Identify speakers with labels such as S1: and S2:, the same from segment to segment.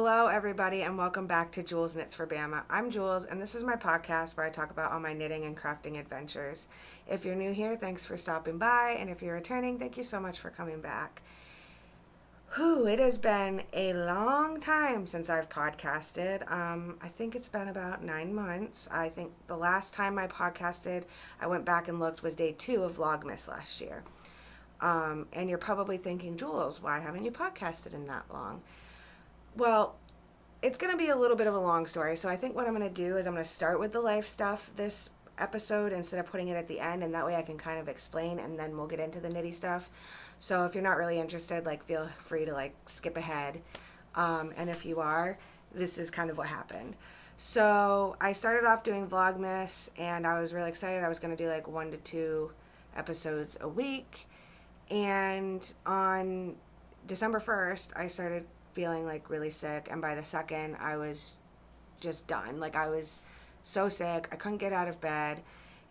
S1: Hello, everybody, and welcome back to Jewelsknitsforbamma. I'm Jules, and this is my podcast where I talk about all my knitting and crafting adventures. If you're new here, thanks for stopping by, and if you're returning, thank you so much for coming back. It has been a long time since I've podcasted. I think it's been about 9 months. I think the last time I podcasted, I went back and looked, was day 2 of Vlogmas last year. And you're probably thinking, Jules, why haven't you podcasted in that long? Well, it's going to be a little bit of a long story, so I think what I'm going to do is I'm going to start with the life stuff this episode instead of putting it at the end, and that way I can kind of explain, and then we'll get into the nitty stuff. So if you're not really interested, feel free to skip ahead. And if you are, this is kind of what happened. So I started off doing Vlogmas, and I was really excited. I was going to do 1 to 2 episodes a week. And on December 1st, I started feeling really sick, and by the second I was just done. I was so sick, I couldn't get out of bed,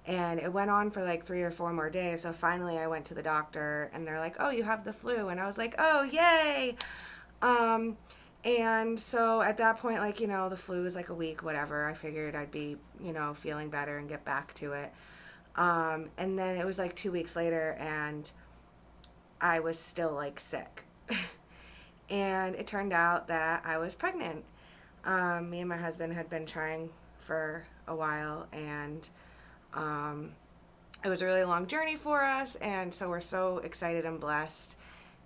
S1: and it went on for 3 or 4 more days. So finally I went to the doctor, and they're like, oh, you have the flu. And I was like, oh, yay. And so at that point, the flu is a week, whatever. I figured I'd be, feeling better and get back to it. And then it was 2 weeks later, and I was still sick. And it turned out that I was pregnant. Me and my husband had been trying for a while, and it was a really long journey for us, and so we're so excited and blessed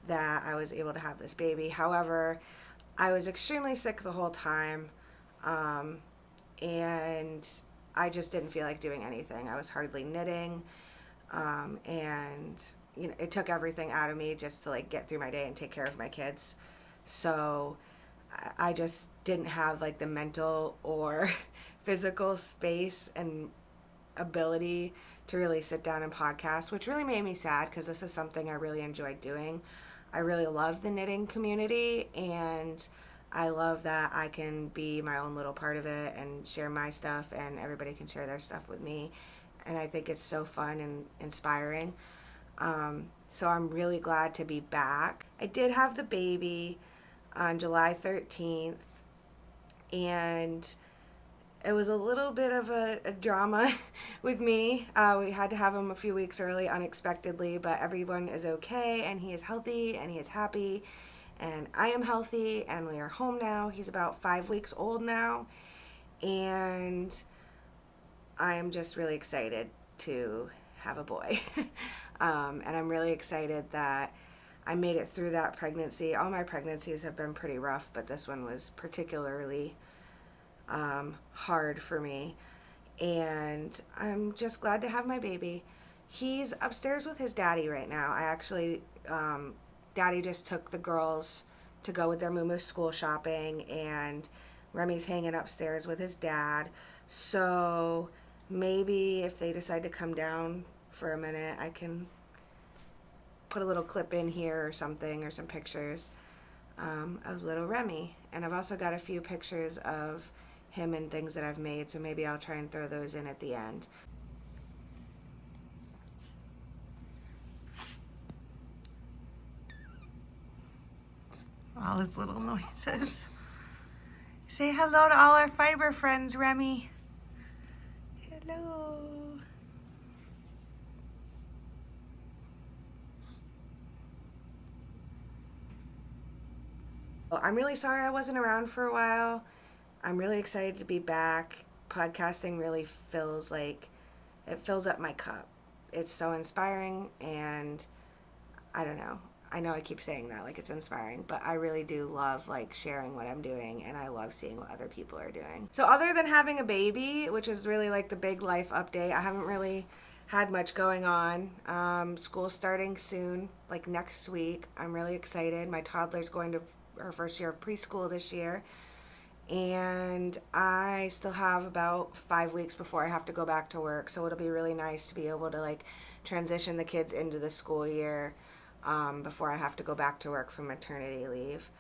S1: that I was able to have this baby. However, I was extremely sick the whole time, and I just didn't feel like doing anything. I was hardly knitting, and it took everything out of me just to get through my day and take care of my kids. So I just didn't have the mental or physical space and ability to really sit down and podcast, which really made me sad because this is something I really enjoyed doing. I really love the knitting community, and I love that I can be my own little part of it and share my stuff, and everybody can share their stuff with me. And I think it's so fun and inspiring. So I'm really glad to be back. I did have the baby on July 13th, and it was a little bit of a drama with me. We had to have him a few weeks early unexpectedly, but everyone is okay, and he is healthy, and he is happy, and I am healthy, and we are home now. He's about 5 weeks old now, and I am just really excited to have a boy. And I'm really excited that I made it through that pregnancy. All my pregnancies have been pretty rough, but this one was particularly hard for me. And I'm just glad to have my baby. He's upstairs with his daddy right now. Daddy just took the girls to go with their moo school shopping, and Remy's hanging upstairs with his dad. So maybe if they decide to come down for a minute, I can put a little clip in here or something, or some pictures of little Remy. And I've also got a few pictures of him and things that I've made, so maybe I'll try and throw those in at the end. All his little noises. Say hello to all our fiber friends, Remy. Hello. I'm really sorry I wasn't around for a while. I'm really excited to be back. Podcasting really feels like it fills up my cup. It's so inspiring, and I don't know. I know I keep saying that it's inspiring, but I really do love sharing what I'm doing, and I love seeing what other people are doing. So other than having a baby, which is really the big life update, I haven't really had much going on. School's starting soon, next week. I'm really excited. My toddler's going to her first year of preschool this year, and I still have about 5 weeks before I have to go back to work, so it'll be really nice to be able to transition the kids into the school year before I have to go back to work from maternity leave.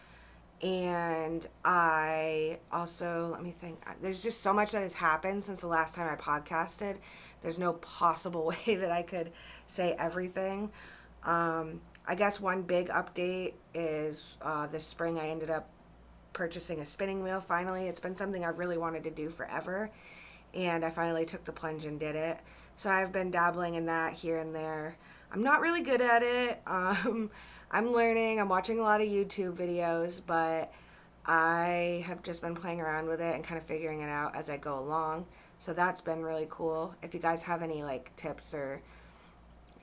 S1: And I also, let me think, there's just so much that has happened since the last time I podcasted. There's no possible way that I could say everything. I guess one big update is this spring I ended up purchasing a spinning wheel finally. It's been something I've really wanted to do forever, and I finally took the plunge and did it. So I've been dabbling in that here and there. I'm not really good at it. I'm learning. I'm watching a lot of YouTube videos, but I have just been playing around with it and kind of figuring it out as I go along. So that's been really cool. If you guys have any like tips or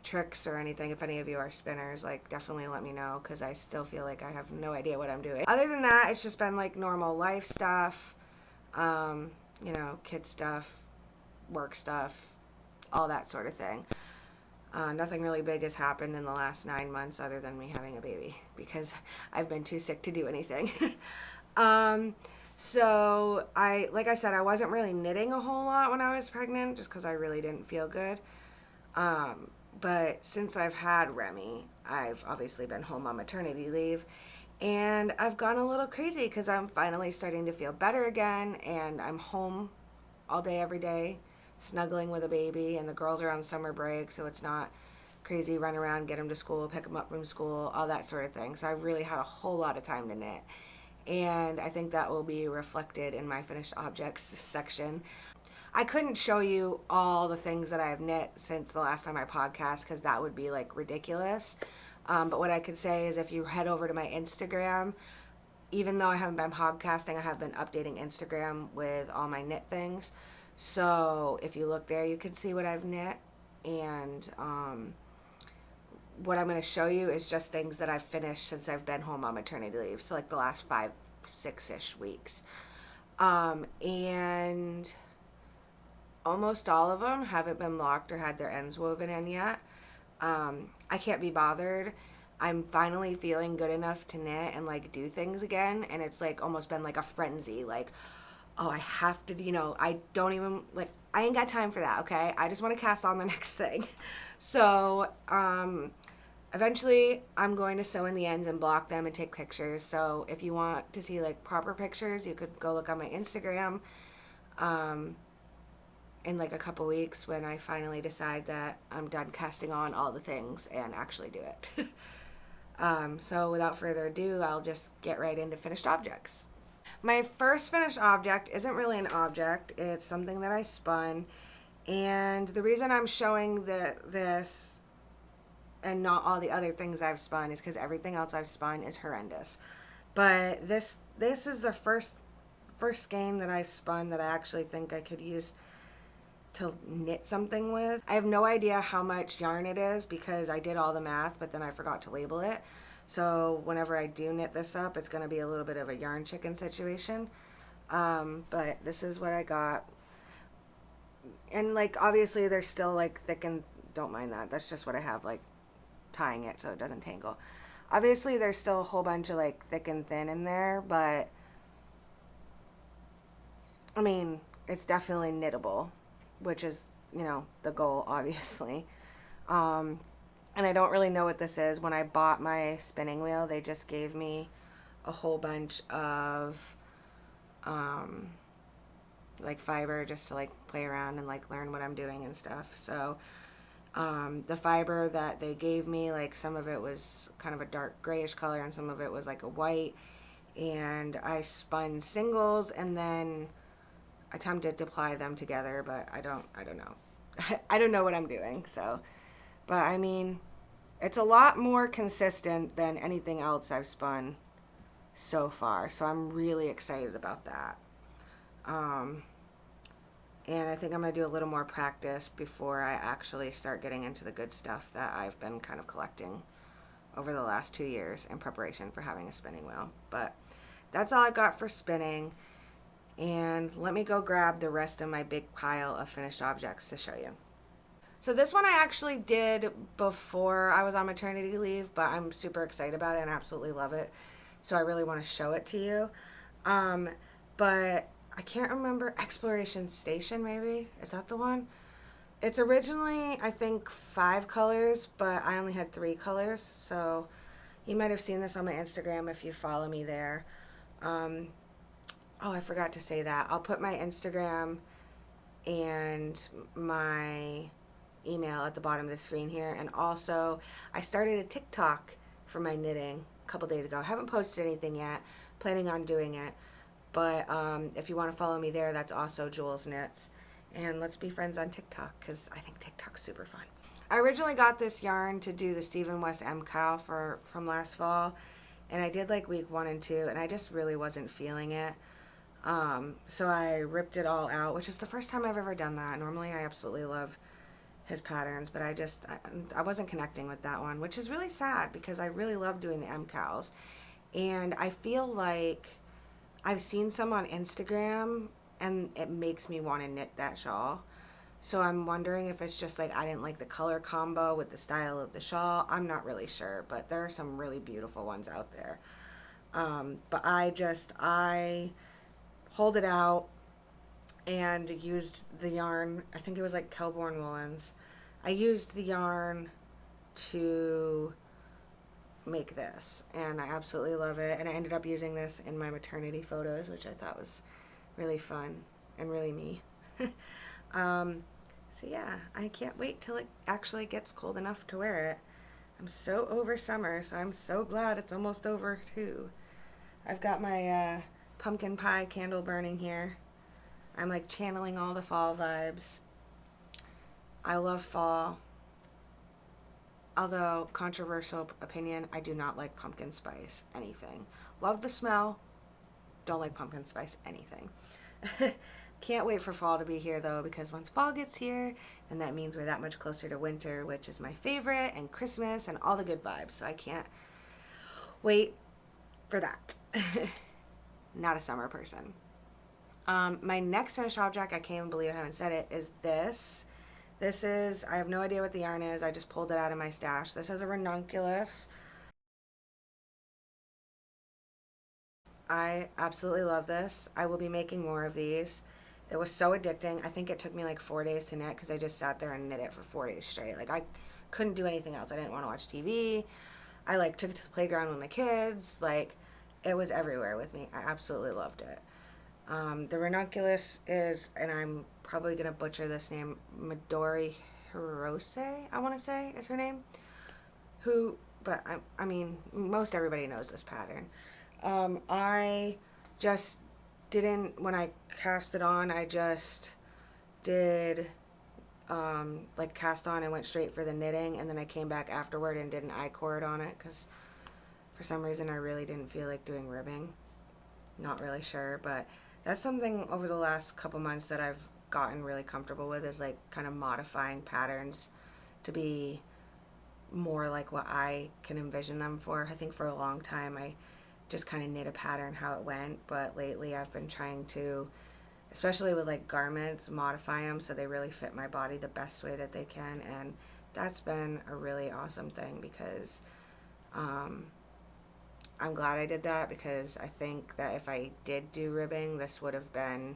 S1: tricks or anything, if any of you are spinners, like definitely let me know, because I still feel like I have no idea what I'm doing. Other than that, it's just been like normal life stuff, you know, kid stuff, work stuff, all that sort of thing. Nothing really big has happened in the last 9 months other than me having a baby, because I've been too sick to do anything. So like I said, I wasn't really knitting a whole lot when I was pregnant, just because I really didn't feel good. But since I've had Remy, I've obviously been home on maternity leave, and I've gone a little crazy because I'm finally starting to feel better again, and I'm home all day, every day, snuggling with a baby, and the girls are on summer break, so it's not crazy run around, get them to school, pick them up from school, all that sort of thing. So I've really had a whole lot of time to knit, and I think that will be reflected in my finished objects section. I couldn't show you all the things that I've knit since the last time I podcast, because that would be like ridiculous. But what I could say is, if you head over to my Instagram, even though I haven't been podcasting, I have been updating Instagram with all my knit things. So if you look there, you can see what I've knit. And what I'm going to show you is just things that I've finished since I've been home on maternity leave. So like the last 5, 6-ish weeks. And almost all of them haven't been locked or had their ends woven in yet. I can't be bothered. I'm finally feeling good enough to knit and like do things again, and it's like almost been like a frenzy, like, oh, I have to, you know, I don't even, like, I ain't got time for that, okay? I just want to cast on the next thing. So eventually I'm going to sew in the ends and block them and take pictures. So if you want to see like proper pictures, you could go look on my Instagram in like a couple weeks, when I finally decide that I'm done casting on all the things and actually do it. So without further ado, I'll just get right into finished objects. My first finished object isn't really an object, it's something that I spun, and the reason I'm showing this and not all the other things I've spun is because everything else I've spun is horrendous. But this is the first skein that I spun that I actually think I could use to knit something with. I have no idea how much yarn it is because I did all the math, but then I forgot to label it. So whenever I do knit this up, it's going to be a little bit of a yarn chicken situation. But this is what I got. And like, obviously they're still like thick, and don't mind that. That's just what I have, like tying it so it doesn't tangle. Obviously there's still a whole bunch of like thick and thin in there, but I mean, it's definitely knittable, which is, you know, the goal, obviously. And I don't really know what this is. When I bought my spinning wheel, they just gave me a whole bunch of like fiber just to like play around and like learn what I'm doing and stuff. So the fiber that they gave me, like some of it was kind of a dark grayish color and some of it was like a white, and I spun singles and then attempted to ply them together, but I don't know. I don't know what I'm doing. So, but I mean, it's a lot more consistent than anything else I've spun so far, so I'm really excited about that. And I think I'm going to do a little more practice before I actually start getting into the good stuff that I've been kind of collecting over the last 2 years in preparation for having a spinning wheel. But that's all I've got for spinning. And let me go grab the rest of my big pile of finished objects to show you. So this one I actually did before I was on maternity leave, but I'm super excited about it and absolutely love it. So I really want to show it to you. But I can't remember, Exploration Station maybe? Is that the one? It's originally, I think, 5 colors, but I only had 3 colors. So you might have seen this on my Instagram if you follow me there. Oh, I forgot to say that. I'll put my Instagram and my email at the bottom of the screen here. And also, I started a TikTok for my knitting a couple days ago. I haven't posted anything yet, planning on doing it. But if you want to follow me there, that's also JewelsKnits. And let's be friends on TikTok, because I think TikTok's super fun. I originally got this yarn to do the Stephen West MCAL from last fall, and I did like week 1 and 2, and I just really wasn't feeling it. So I ripped it all out, which is the first time I've ever done that. Normally I absolutely love his patterns, but I wasn't connecting with that one, which is really sad because I really love doing the MCALs. And I feel like I've seen some on Instagram and it makes me want to knit that shawl. So I'm wondering if it's just like I didn't like the color combo with the style of the shawl. I'm not really sure, but there are some really beautiful ones out there. But I pulled it out and used the yarn. I think it was like Kelborn Woolens. I used the yarn to make this, and I absolutely love it. And I ended up using this in my maternity photos, which I thought was really fun and really me. So yeah, I can't wait till it actually gets cold enough to wear it. I'm so over summer, so I'm so glad it's almost over too. I've got my pumpkin pie candle burning here. I'm like channeling all the fall vibes. I love fall. Although, controversial opinion, I do not like pumpkin spice anything. Love the smell, don't like pumpkin spice anything. Can't wait for fall to be here though, because once fall gets here, then that means we're that much closer to winter, which is my favorite, and Christmas and all the good vibes. So I can't wait for that. Not a summer person. My next finished object, I can't even believe I haven't said it, is this. This is, I have no idea what the yarn is. I just pulled it out of my stash. This is a ranunculus. I absolutely love this. I will be making more of these. It was so addicting. I think it took me like 4 days to knit because I just sat there and knit it for 4 days straight. Like I couldn't do anything else. I didn't want to watch TV. I like took it to the playground with my kids. Like it was everywhere with me. I absolutely loved it. The ranunculus is, and I'm probably going to butcher this name, Midori Hirose, I want to say is her name. But I mean, most everybody knows this pattern. I just didn't, when I cast it on, I just did, like cast on and went straight for the knitting, and then I came back afterward and did an I-cord on it, because for some reason I really didn't feel like doing ribbing. Not really sure, but that's something over the last couple months that I've gotten really comfortable with, is like kind of modifying patterns to be more like what I can envision them for. I think for a long time I just kind of knit a pattern how it went, but lately I've been trying to, especially with like garments, modify them so they really fit my body the best way that they can, and that's been a really awesome thing because I'm glad I did that, because I think that if I did do ribbing, this would have been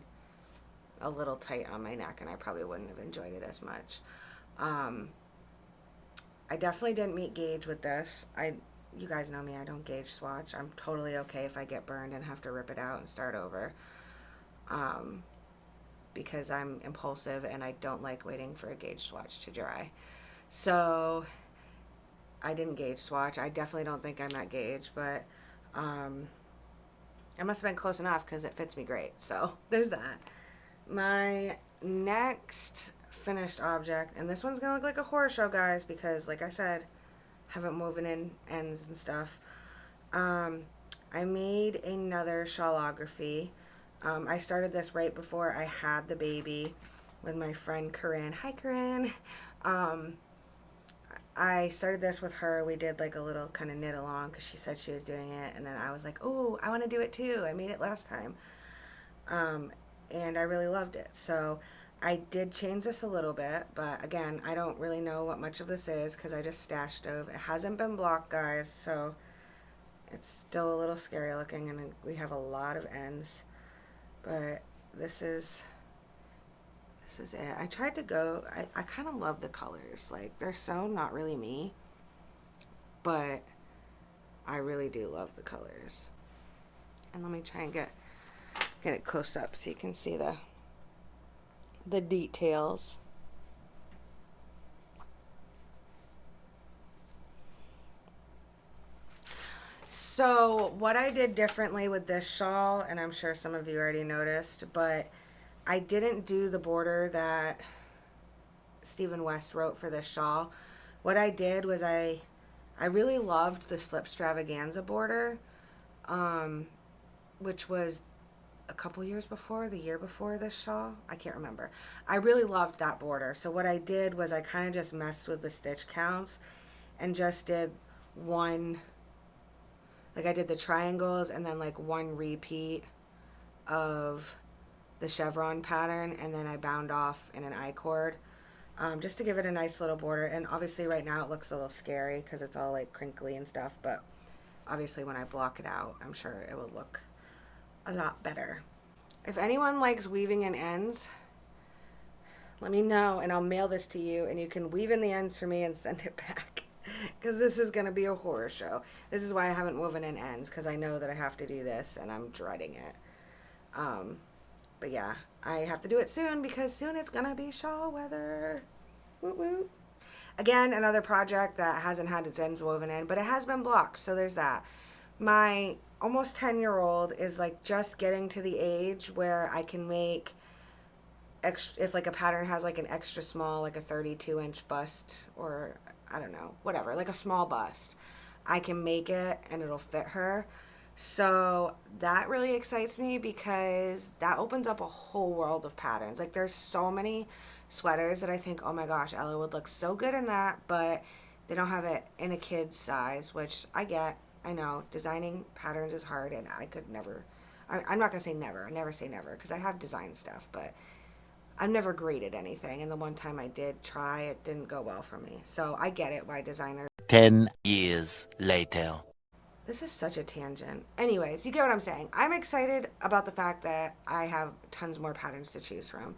S1: a little tight on my neck and I probably wouldn't have enjoyed it as much. I definitely didn't meet gauge with this. You guys know me, I don't gauge swatch. I'm totally okay if I get burned and have to rip it out and start over. Because I'm impulsive and I don't like waiting for a gauge swatch to dry. So I didn't gauge swatch. I definitely don't think I'm at gauge, but I must have been close enough because it fits me great. So there's that. My next finished object, and this one's gonna look like a horror show, guys, because like I said, haven't woven in ends and stuff. I made another shawlography. I started this right before I had the baby with my friend Corinne. Hi, Corinne. I started this with her. We did like a little kind of knit along because she said she was doing it, and then I was like, oh, I want to do it too. I made it last time, and I really loved it. So I did change this a little bit, but again, I don't really know what much of this is because I just stashed it. It hasn't been blocked, guys, so it's still a little scary looking, and we have a lot of ends, but this is it. I tried to go, I kind of love the colors. Like, they're so not really me, but I really do love the colors. And let me try and get it close up so you can see the details. So what I did differently with this shawl, and I'm sure some of you already noticed, but I didn't do the border that Stephen West wrote for this shawl. What I did was I really loved the slip stravaganza border, which was a couple years before, the year before this shawl. I can't remember. I really loved that border. So what I did was I kind of just messed with the stitch counts and just did one, like I did the triangles and then like one repeat of the chevron pattern, and then I bound off in an I-cord, just to give it a nice little border. And obviously right now it looks a little scary because it's all like crinkly and stuff, but obviously when I block it out, I'm sure it will look a lot better. If anyone likes weaving in ends, let me know and I'll mail this to you and you can weave in the ends for me and send it back, because this is going to be a horror show. This is why I haven't woven in ends, because I know that I have to do this and I'm dreading it. But yeah, I have to do it soon because soon it's going to be shawl weather. Woo woo. Again, another project that hasn't had its ends woven in, but it has been blocked, so there's that. My almost 10-year-old is like just getting to the age where I can make extra, if like a pattern has like an extra small, like a 32-inch bust, or I don't know, whatever, like a small bust, I can make it and it'll fit her. So that really excites me because that opens up a whole world of patterns. Like there's so many sweaters that I think, oh my gosh, Ella would look so good in that, but they don't have it in a kid's size, which I get. I know designing patterns is hard and I could never, I'm not going to say never, I never say never, because I have designed stuff, but I've never graded anything. And the one time I did try, it didn't go well for me. So I get it why designers.
S2: 10 years later.
S1: This is such a tangent. Anyways, you get what I'm saying. I'm excited about the fact that I have tons more patterns to choose from.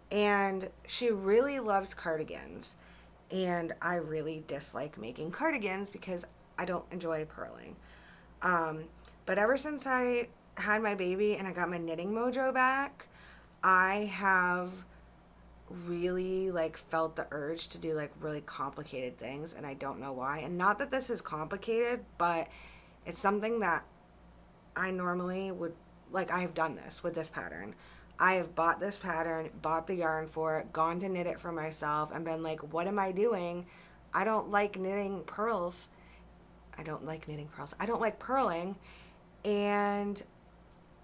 S1: And she really loves cardigans. And I really dislike making cardigans because I don't enjoy purling. But ever since I had my baby and I got my knitting mojo back, I have really like felt the urge to do like really complicated things, and I don't know why. And not that this is complicated, but it's something that I normally would, like, I have done this with this pattern. I have bought this pattern, bought the yarn for it, gone to knit it for myself, and been like, what am I doing? I don't like knitting pearls. I don't like knitting pearls. I don't like purling, and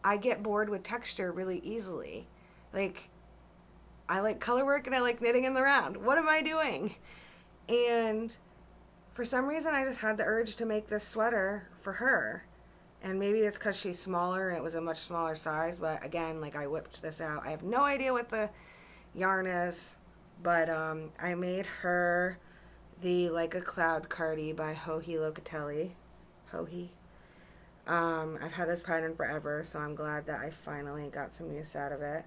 S1: I get bored with texture really easily. Like, I like color work and I like knitting in the round. What am I doing? And for some reason, I just had the urge to make this sweater for her. And maybe it's because she's smaller and it was a much smaller size. But again, like, I whipped this out. I have no idea what the yarn is. But I made her the Like a Cloud Cardi by Joji Locatelli. Joji. I've had this pattern forever, so I'm glad that I finally got some use out of it.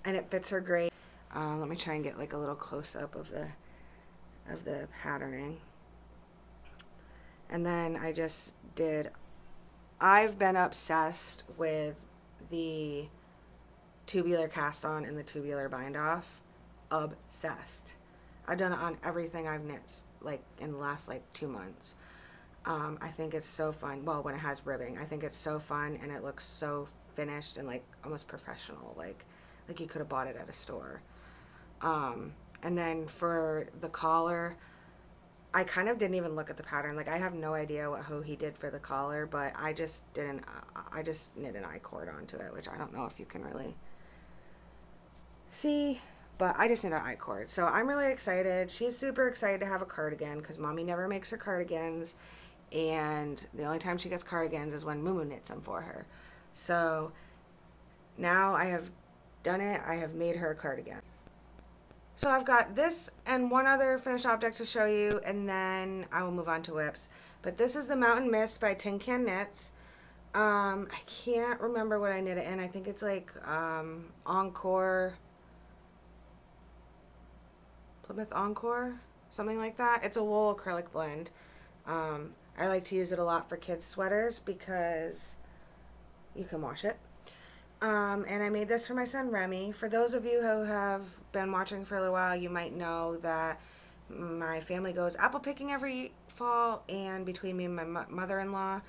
S1: And it fits her great. Let me try and get like a little close up of the patterning. And then I just did, I've been obsessed with the tubular cast on and the tubular bind off. Obsessed. I've done it on everything I've knit like in the last like 2 months. I think it's so fun. Well, when it has ribbing, I think it's so fun and it looks so finished and like almost professional. Like you could have bought it at a store. And then for the collar, I kind of didn't even look at the pattern. Like, I have no idea what Joji did for the collar, but I just knit an I-cord onto it, which I don't know if you can really see, but I just knit an I-cord. So I'm really excited. She's super excited to have a cardigan because mommy never makes her cardigans, and the only time she gets cardigans is when Mumu knits them for her. So now I have done it. I have made her a cardigan. So I've got this and one other finished object to show you, and then I will move on to whips. But this is the Mountain Mist by Tin Can Knits. I can't remember what I knit it in. I think it's like Encore, Plymouth Encore, something like that. It's a wool acrylic blend. I like to use it a lot for kids' sweaters because you can wash it. And I made this for my son Remy. For those of you who have been watching for a little while, you might know that my family goes apple picking every fall, and between me and my mother-in-law,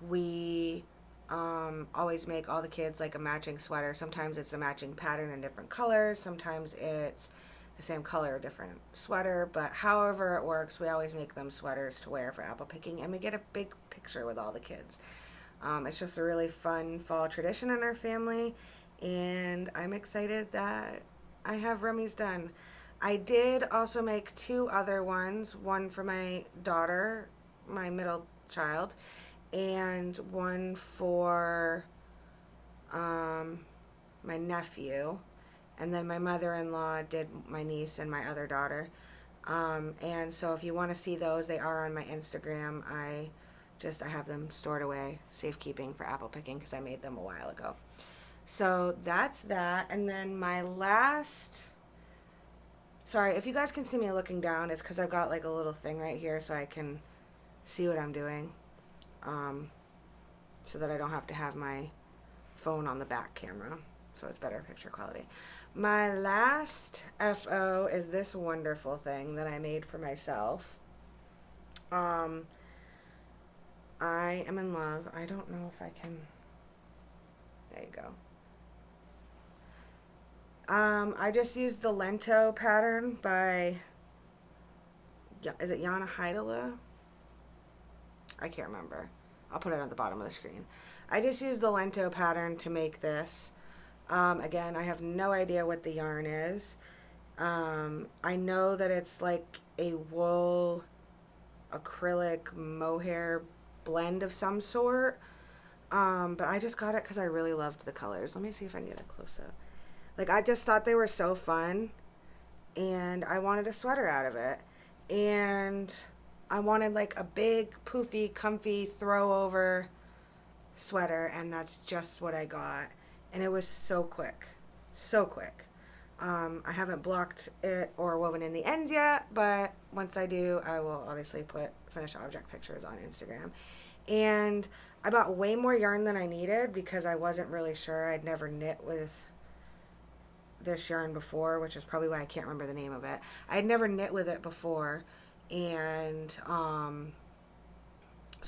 S1: We always make all the kids like a matching sweater. Sometimes it's a matching pattern in different colors. Sometimes it's the same color, different sweater. But however it works, we always make them sweaters to wear for apple picking, and we get a big picture with all the kids. It's just a really fun fall tradition in our family, and I'm excited that I have Remy's done. I did also make two other ones, one for my daughter, my middle child, and one for my nephew. And then my mother-in-law did my niece and my other daughter. And so if you want to see those, they are on my Instagram. I have them stored away, safekeeping for apple picking, because I made them a while ago. So that's that. And then my last, sorry, if you guys can see me looking down, it's because I've got like a little thing right here so I can see what I'm doing, so that I don't have to have my phone on the back camera, so it's better picture quality. My last FO is this wonderful thing that I made for myself. I am in love. I don't know if I can, there you go. I just used the Lento pattern by, is it Jana Heidela? I can't remember. I'll put it at the bottom of the screen. I just used the Lento pattern to make this. Again, I have no idea what the yarn is. I know that it's like a wool acrylic mohair blend of some sort. But I just got it because I really loved the colors. Let me see if I can get a close up. Like, I just thought they were so fun, and I wanted a sweater out of it. And I wanted like a big, poofy, comfy, throw over sweater, and that's just what I got. And it was so quick. So quick. I haven't blocked it or woven in the ends yet, but once I do, I will obviously put finished object pictures on Instagram. And I bought way more yarn than I needed because I wasn't really sure. I'd never knit with this yarn before, which is probably why I can't remember the name of it. I had never knit with it before, and so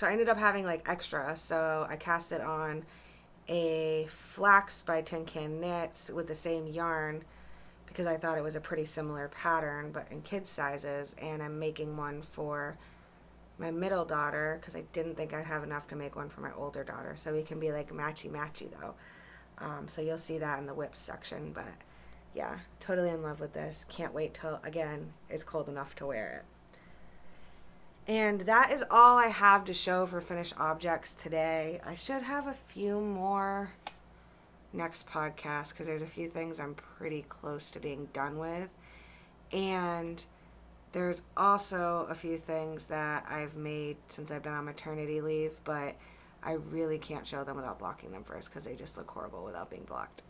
S1: I ended up having like extra, so I cast it on a Flax by Tin Can Knits with the same yarn because I thought it was a pretty similar pattern but in kids sizes, and I'm making one for my middle daughter because I didn't think I'd have enough to make one for my older daughter, so we can be like matchy though. So you'll see that in the whips section, but yeah, totally in love with this. Can't wait till, again, it's cold enough to wear it. And that is all I have to show for finished objects today. I should have a few more next podcast because there's a few things I'm pretty close to being done with. And there's also a few things that I've made since I've been on maternity leave, but I really can't show them without blocking them first because they just look horrible without being blocked.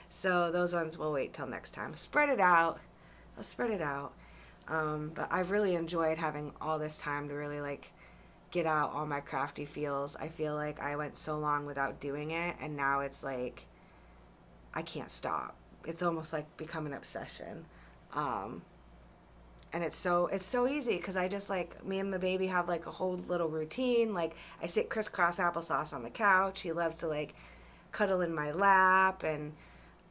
S1: So those ones will wait till next time. Spread it out. I'll spread it out. But I've really enjoyed having all this time to really like get out all my crafty feels. I feel like I went so long without doing it, and now it's like I can't stop. It's almost like become an obsession. And it's so easy because I just like, me and the baby have like a whole little routine. Like, I sit crisscross applesauce on the couch. He loves to like cuddle in my lap, and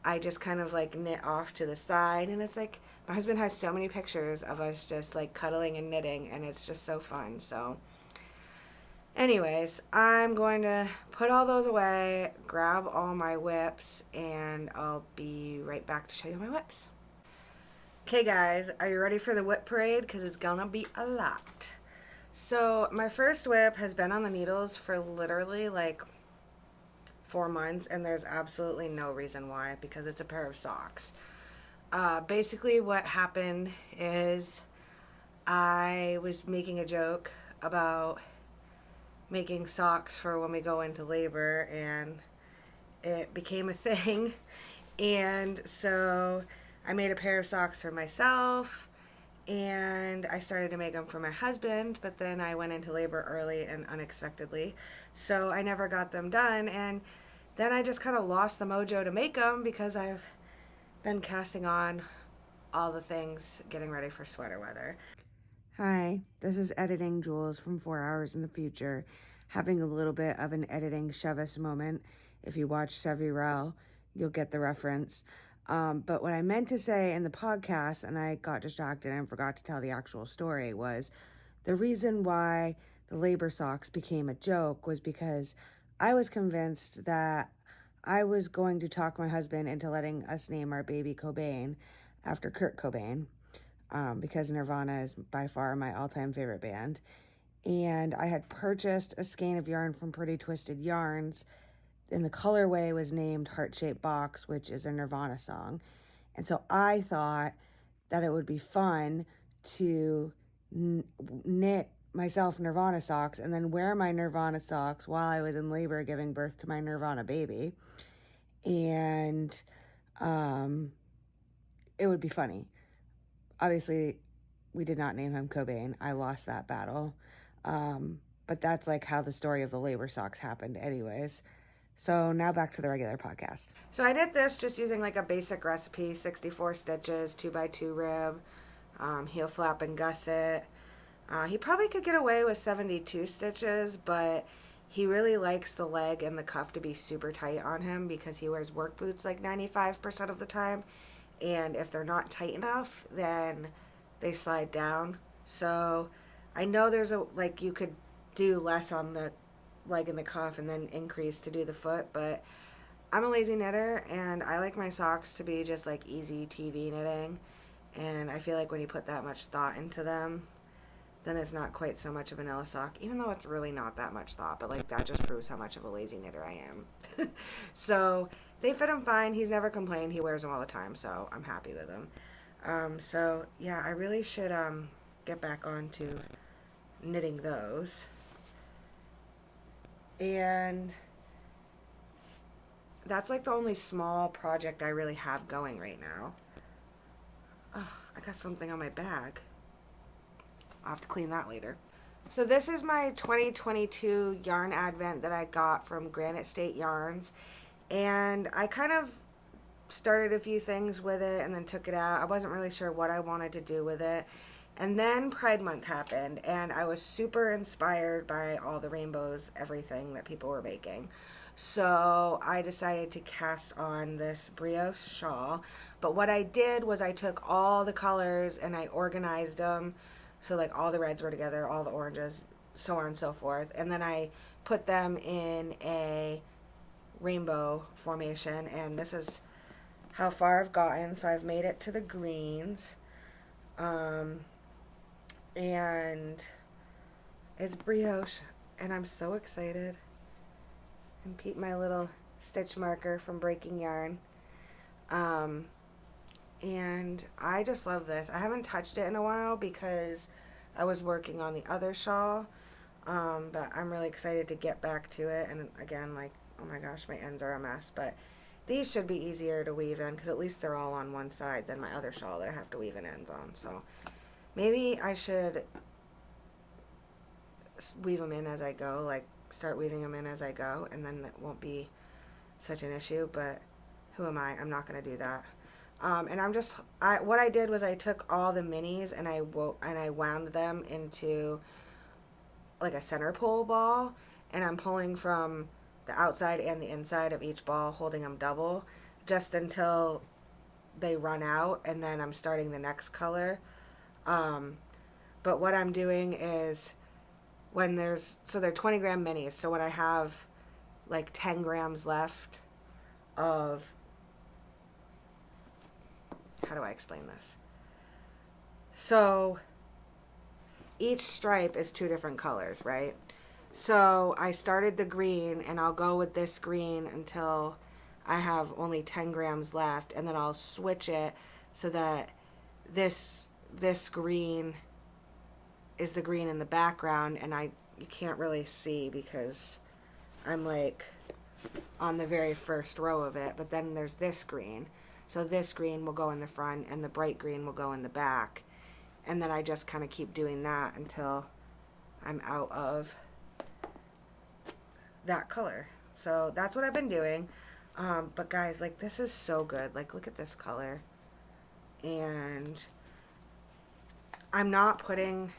S1: I just kind of like knit off to the side. And it's like, my husband has so many pictures of us just like cuddling and knitting, and it's just so fun. So anyways, I'm going to put all those away, grab all my whips, and I'll be right back to show you my whips. Okay guys, are you ready for the whip parade? Because it's gonna be a lot. So my first whip has been on the needles for literally like 4 months, and there's absolutely no reason why, because it's a pair of socks. Basically what happened is I was making a joke about making socks for when we go into labor, and it became a thing. And so I made a pair of socks for myself, and I started to make them for my husband, but then I went into labor early and unexpectedly, so I never got them done. And then I just kind of lost the mojo to make them because I've been casting on all the things, getting ready for sweater weather. Hi, this is editing Jules from 4 hours in the future. having a little bit of an editing Chevis moment. If you watch Sevirel, you'll get the reference. But what I meant to say in the podcast, and I got distracted and forgot to tell the actual story, was the reason why the labor socks became a joke was because I was convinced that I was going to talk my husband into letting us name our baby Cobain after Kurt Cobain, because Nirvana is by far my all-time favorite band. And I had purchased a skein of yarn from Pretty Twisted Yarns, and the colorway was named Heart Shaped Box, which is a Nirvana song. And so I thought that it would be fun to knit myself Nirvana socks and then wear my Nirvana socks while I was in labor giving birth to my Nirvana baby. And it would be funny. Obviously, we did not name him Cobain. I lost that battle. But that's like how the story of the labor socks happened anyways. So now back to the regular podcast. So I did this just using like a basic recipe, 64 stitches, 2x2 rib, heel flap and gusset. He probably could get away with 72 stitches, but he really likes the leg and the cuff to be super tight on him because he wears work boots like 95% of the time. And if they're not tight enough, then they slide down. So I know there's you could do less on the leg and the cuff and then increase to do the foot, but I'm a lazy knitter and I like my socks to be just like easy TV knitting, and I feel like when you put that much thought into them, then it's not quite so much of a vanilla sock, even though it's really not that much thought, but like that just proves how much of a lazy knitter I am. So they fit him fine. He's never complained. He wears them all the time, so I'm happy with them. So yeah, I really should get back on to knitting those. And that's like the only small project I really have going right now. Oh, I got something on my bag. I'll have to clean that later. So this is my 2022 yarn advent that I got from Granite State Yarns. And I kind of started a few things with it and then took it out. I wasn't really sure what I wanted to do with it. And then Pride Month happened, and I was super inspired by all the rainbows, everything that people were making. So I decided to cast on this brioche shawl. But what I did was I took all the colors and I organized them. So like all the reds were together, all the oranges, so on and so forth. And then I put them in a rainbow formation, and this is how far I've gotten. So I've made it to the greens. And it's brioche, and I'm so excited. And Pete, my little stitch marker from Breaking Yarn. And I just love this. I haven't touched it in a while because I was working on the other shawl. But I'm really excited to get back to it. And again, like, oh my gosh, my ends are a mess. But these should be easier to weave in because at least they're all on one side than my other shawl that I have to weave in ends on. So maybe I should weave them in as I go, like start weaving them in as I go, and then it won't be such an issue, but who am I? I'm not going to do that. And what I did was I took all the minis and I wound them into like a center pole ball, and I'm pulling from the outside and the inside of each ball, holding them double just until they run out, and then I'm starting the next color. But what I'm doing is they're 20 gram minis. So when I have like 10 grams left of, how do I explain this? So each stripe is 2 different colors, right? So I started the green, and I'll go with this green until I have only 10 grams left, and then I'll switch it so that this green is the green in the background, and you can't really see because I'm like on the very first row of it, but then there's this green. So this green will go in the front and the bright green will go in the back. And then I just kind of keep doing that until I'm out of that color. So that's what I've been doing. But guys, like, this is so good. Like, look at this color. And I'm not putting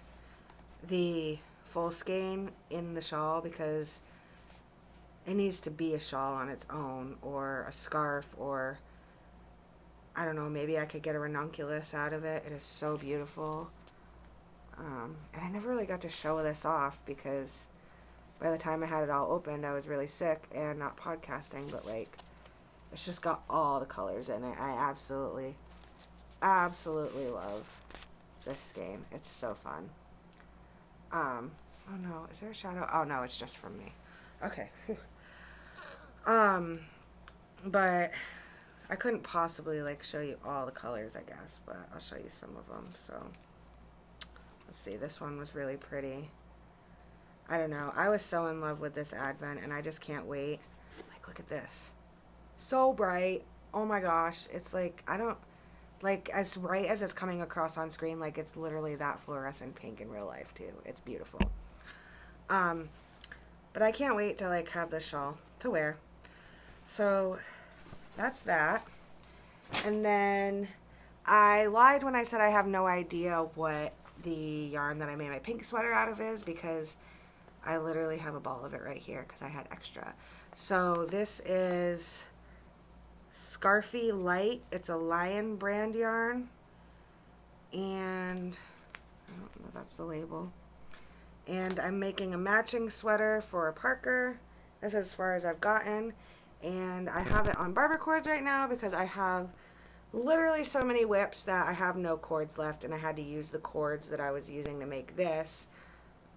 S1: the full skein in the shawl because it needs to be a shawl on its own, or a scarf, or I don't know, maybe I could get a ranunculus out of it. It is so beautiful. And I never really got to show this off because by the time I had it all opened, I was really sick and not podcasting, but like, it's just got all the colors in it. I absolutely, absolutely love this skein. It's so fun. Oh no, is there a shadow? Oh no, it's just from me. Okay. But I couldn't possibly like show you all the colors, I guess, but I'll show you some of them. So let's see, this one was really pretty. I don't know, I was so in love with this advent and I just can't wait. Like, look at this. So bright. Oh my gosh, it's like, I don't, like, as bright as it's coming across on screen, like it's literally that fluorescent pink in real life too. It's beautiful. But I can't wait to like have this shawl to wear. So that's that. And then I lied when I said I have no idea what the yarn that I made my pink sweater out of is, because I literally have a ball of it right here because I had extra. So this is Scarfy Light. It's a Lion brand yarn. And I don't know if that's the label. And I'm making a matching sweater for Parker. This is as far as I've gotten. And I have it on barber cords right now because I have literally so many whips that I have no cords left, and I had to use the cords that I was using to make this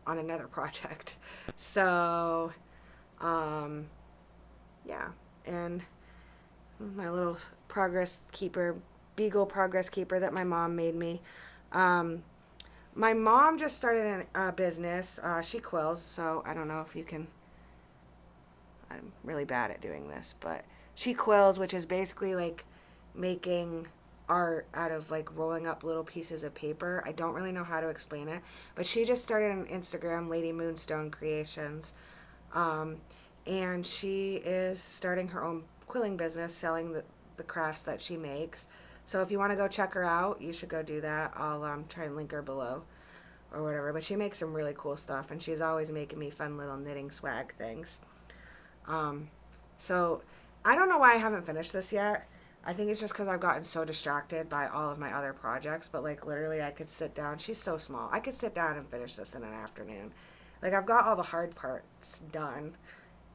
S1: on another project. So, yeah. And my little progress keeper, Beagle progress keeper that my mom made me. My mom just started a business. She quills, so I don't know if you can... I'm really bad at doing this, but she quills, which is basically like making art out of like rolling up little pieces of paper. I don't really know how to explain it, but she just started an Instagram, Lady Moonstone Creations, and she is starting her own quilling business, selling the crafts that she makes. So if you want to go check her out, you should go do that. I'll try and link her below or whatever, but she makes some really cool stuff, and she's always making me fun little knitting swag things. So I don't know why I haven't finished this yet. I think it's just because I've gotten so distracted by all of my other projects, but like literally I could sit down. She's so small. I could sit down and finish this in an afternoon. Like, I've got all the hard parts done.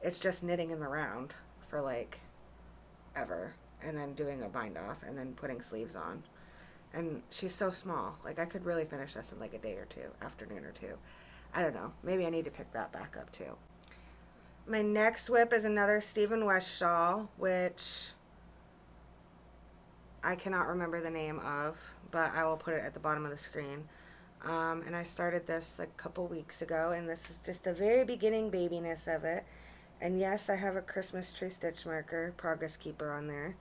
S1: It's just knitting in the round for like ever, and then doing a bind off and then putting sleeves on. And she's so small. Like, I could really finish this in like a day or two, afternoon or two. I don't know. Maybe I need to pick that back up too. My next whip is another Stephen West shawl, which I cannot remember the name of, but I will put it at the bottom of the screen. And I started this like a couple weeks ago, and this is just the very beginning babiness of it. And yes, I have a Christmas tree stitch marker, Progress Keeper, on there,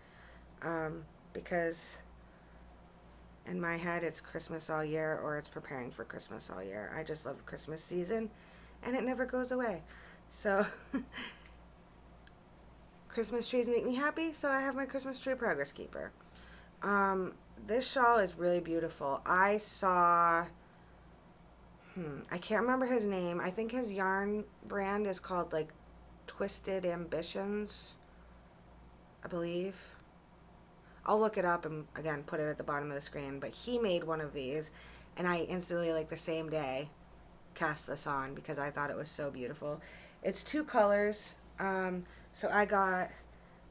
S1: because in my head it's Christmas all year, or it's preparing for Christmas all year. I just love the Christmas season, and it never goes away. So Christmas trees make me happy, so I have my Christmas tree Progress Keeper. This shawl is really beautiful. I saw, I can't remember his name. I think his yarn brand is called like Twisted Ambitions, I believe. I'll look it up and again put it at the bottom of the screen, but he made one of these, and I instantly, like the same day, cast this on because I thought it was so beautiful. It's two colors. So I got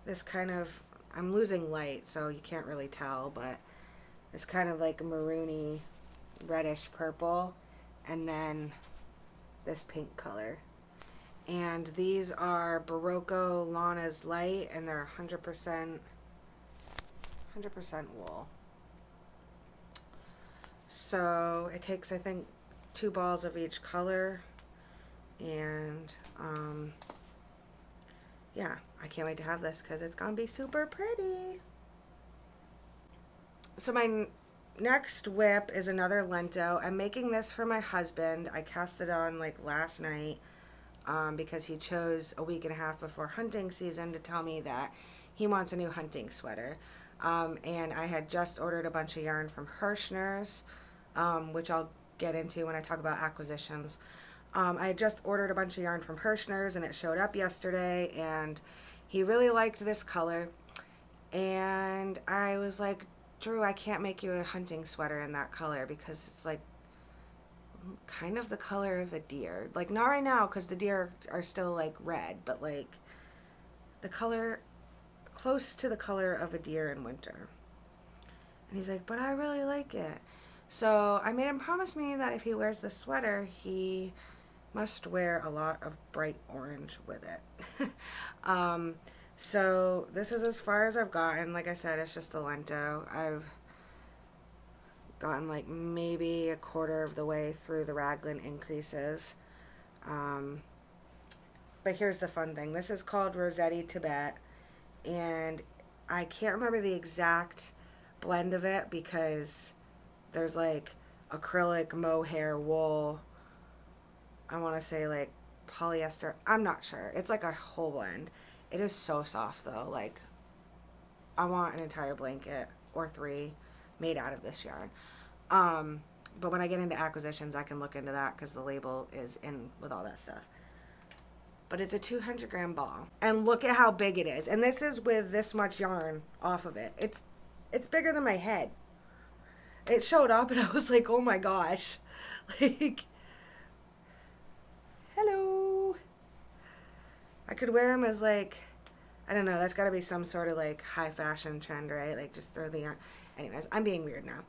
S1: this kind of, I'm losing light so you can't really tell, but it's kind of like maroony reddish purple, and then this pink color. And these are Barocco Lana's Light, and they're 100% wool. So it takes, I think, 2 balls of each color, and yeah, I can't wait to have this because it's gonna be super pretty. So my next whip is another Lento. I'm making this for my husband. I cast it on like last night because he chose a week and a half before hunting season to tell me that he wants a new hunting sweater. And I had just ordered a bunch of yarn from Hirschner's, which I'll get into when I talk about acquisitions. I just ordered a bunch of yarn from Hirschner's and it showed up yesterday, and he really liked this color. And I was like, Drew, I can't make you a hunting sweater in that color because it's like kind of the color of a deer. Like, not right now because the deer are still like red, but like the color close to the color of a deer in winter. And he's like, but I really like it. So I made him promise me that if he wears the sweater, he must wear a lot of bright orange with it. So this is as far as I've gotten. Like I said, it's just the lento. I've gotten like maybe a quarter of the way through the raglan increases. But here's the fun thing. This is called Rossetti Tibet, and I can't remember the exact blend of it because there's like acrylic, mohair, wool. I want to say like polyester. I'm not sure. It's like a whole blend. It is so soft though. Like, I want an entire blanket or 3 made out of this yarn. But when I get into acquisitions, I can look into that because the label is in with all that stuff. But it's a 200 gram ball. And look at how big it is. And this is with this much yarn off of it. It's bigger than my head. It showed up and I was like, oh my gosh. Like, hello. I could wear them as like, I don't know, that's got to be some sort of like high fashion trend, right? Like, just throw the yarn. Anyways, I'm being weird now.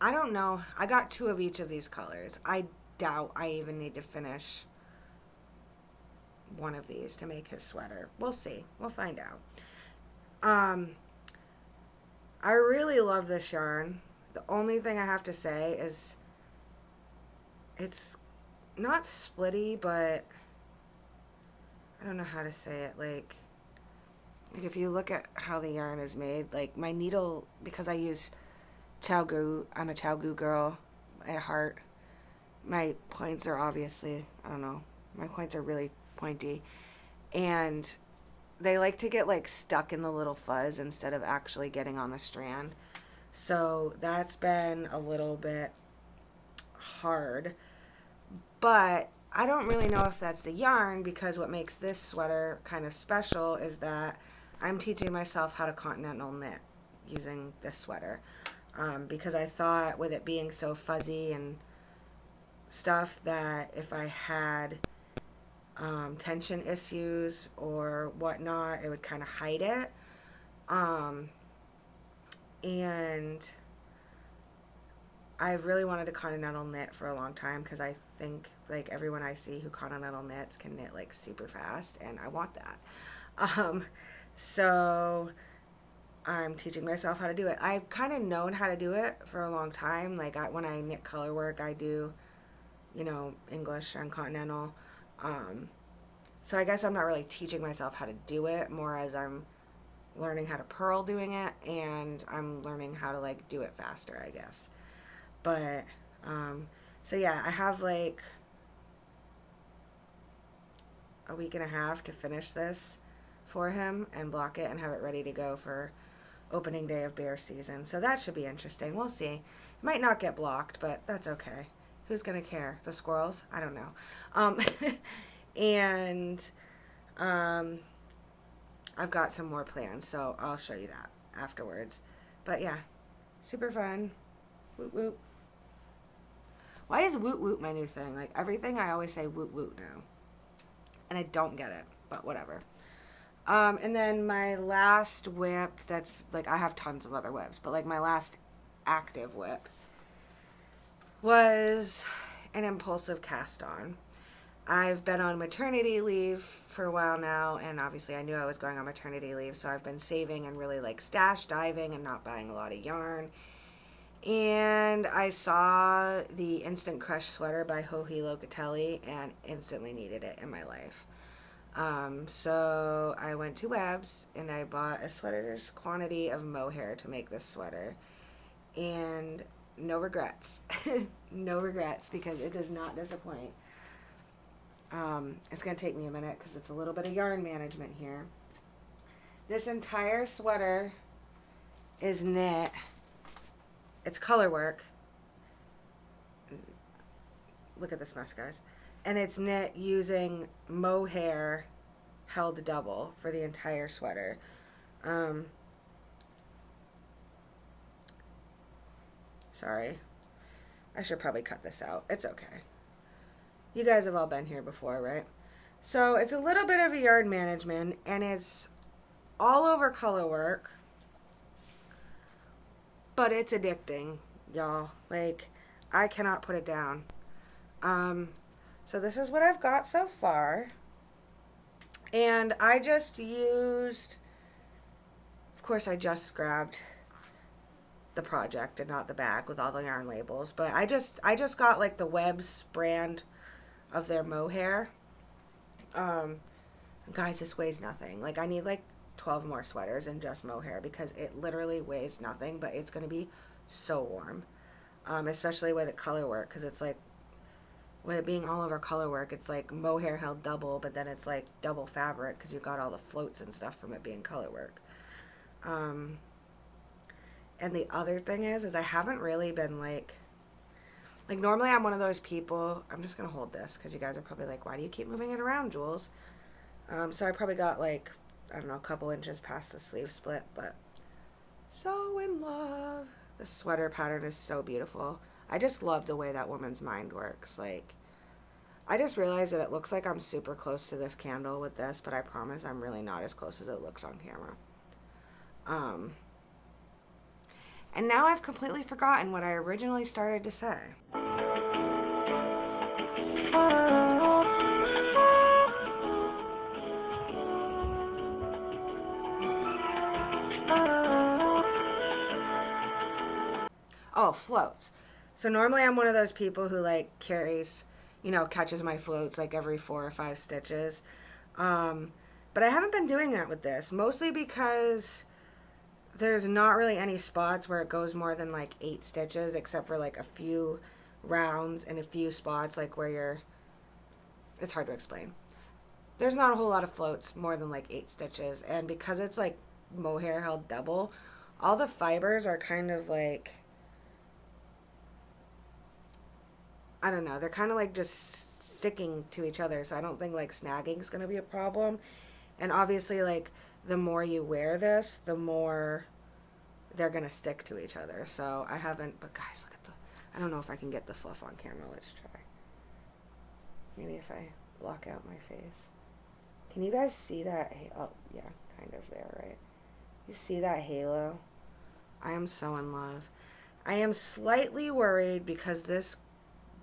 S1: I don't know. I got 2 of each of these colors. I doubt I even need to finish one of these to make his sweater. We'll see. We'll find out. I really love this yarn. The only thing I have to say is it's not splitty, but I don't know how to say it. Like if you look at how the yarn is made, like my needle, because I use ChowGoo, I'm a ChowGoo girl at heart. My points are obviously, I don't know, my points are really pointy. And they like to get like stuck in the little fuzz instead of actually getting on the strand. So that's been a little bit hard. But I don't really know if that's the yarn, because what makes this sweater kind of special is that I'm teaching myself how to continental knit using this sweater. Because I thought with it being so fuzzy and stuff that if I had tension issues or whatnot, it would kind of hide it. And I've really wanted to continental knit for a long time because I think like everyone I see who continental knits can knit like super fast, and I want that. So I'm teaching myself how to do it. I've kind of known how to do it for a long time. Like when I knit color work, I do, English and continental. So I guess I'm not really teaching myself how to do it, more as I'm learning how to purl doing it, and I'm learning how to like do it faster, I guess. But so yeah, I have like a week and a half to finish this for him and block it and have it ready to go for opening day of bear season. So that should be interesting. We'll see. It might not get blocked, but that's okay. Who's gonna care? The squirrels? I don't know. And I've got some more plans, so I'll show you that afterwards. But yeah, super fun. Woot woot. Why is woot woot my new thing? Like everything I always say woot woot now. And I don't get it, but whatever. And then my last whip, that's like, I have tons of other whips, but like my last active whip was an impulsive cast on. I've been on maternity leave for a while now, and obviously I knew I was going on maternity leave, so I've been saving and really like stash diving and not buying a lot of yarn. And I saw the Instant Crush sweater by Joji Locatelli and instantly needed it in my life. So I went to Webb's and I bought a sweater's quantity of mohair to make this sweater. And no regrets. No regrets, because it does not disappoint. It's going to take me a minute because it's a little bit of yarn management here. This entire sweater is knit. It's color work. look at this mess, guys. And it's knit using mohair held double for the entire sweater. Sorry. I should probably cut this out. It's okay. You guys have all been here before, right? So it's a little bit of a yarn management, and it's all over color work, but it's addicting, y'all. Like, I cannot put it down. So this is what I've got so far. And I just used, of course, I just grabbed the project and not the bag with all the yarn labels, but I just got like the Webb's brand of their mohair. Guys, this weighs nothing. Like, I need like 12 more sweaters and just mohair because it literally weighs nothing, but it's going to be so warm. Especially with the color work, because it's like, with it being all over color work, it's like mohair held double, but then it's like double fabric because you got all the floats and stuff from it being color work. And the other thing is I haven't really been like normally I'm one of those people, I'm just going to hold this because you guys are probably like, why do you keep moving it around, Jules? So I probably got like, I don't know, a couple inches past the sleeve split, but so in love. The sweater pattern is so beautiful. I just love the way that woman's mind works. Like, I just realized that it looks like I'm super close to this candle with this, but I promise I'm really not as close as it looks on camera. And now I've completely forgotten what I originally started to say. Oh, floats. So normally I'm one of those people who like carries, catches my floats like every 4 or 5 stitches. But I haven't been doing that with this, mostly because there's not really any spots where it goes more than like 8 stitches, except for like a few rounds and a few spots like where it's hard to explain. There's not a whole lot of floats more than like 8 stitches. And because it's like mohair held double, all the fibers are kind of like, I don't know, they're kind of like just sticking to each other. So I don't think like snagging is going to be a problem. And obviously, like, the more you wear this, the more they're going to stick to each other. So I haven't, but guys, look at I don't know if I can get the fluff on camera. Let's try. Maybe if I block out my face. Can you guys see that? Oh, yeah, kind of there, right? You see that halo? I am so in love. I am slightly worried because this